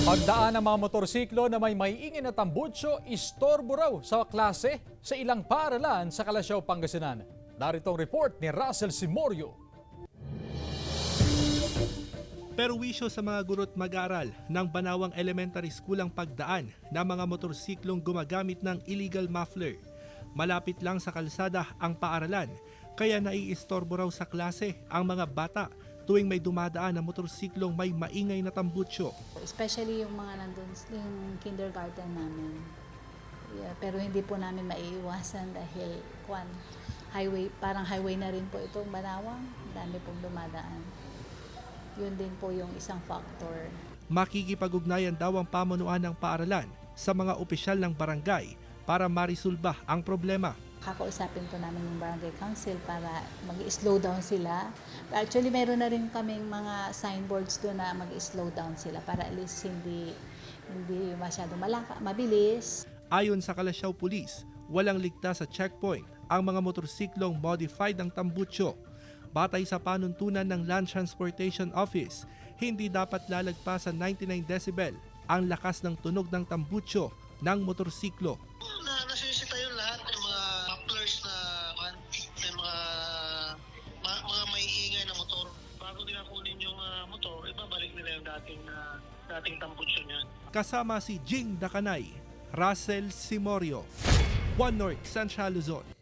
Pagdaan ng mga motorsiklo na may maiingin na tambutsyo, istorbo raw sa klase sa ilang paaralan sa Calasiao, Pangasinan. Narito ang report ni Russell Simorio. Perwisyo sa mga guro't mag-aral ng Banawang Elementary School ang pagdaan ng mga motorsiklong gumagamit ng illegal muffler. Malapit lang sa kalsada ang paaralan, kaya naiistorbo raw sa klase ang mga bata tuwing may dumadaan na motorsiklong may maingay na tambutsyo. Especially yung mga nandun, yung kindergarten namin. Yeah, pero hindi po namin maiiwasan dahil highway, parang highway na rin po itong Banawang. Dami pong dumadaan. Yun din po yung isang factor. Makikipag-ugnayan daw ang pamunuan ng paaralan sa mga opisyal ng barangay para marisulba ang problema. Kakausapin po namin yung barangay council para mag-slow down sila. Actually, meron na rin kaming mga signboards doon na mag-slow down sila para at least hindi masyado mabilis. Ayon sa Calasiao Police, walang ligtas sa checkpoint ang mga motorsiklong modified ng tambutsyo. Batay sa panuntunan ng Land Transportation Office, hindi dapat lalagpas sa 99 decibel ang lakas ng tunog ng tambutsyo ng motorsiklo. Nasisita yung lahat ng mga mufflers na may mga may ingay na motor. Bago nila kunin yung motor, ibabalik nila yung dating tambutsyo niya. Kasama si Jing Dakanay, Russell Simorio, One North Central Luzon.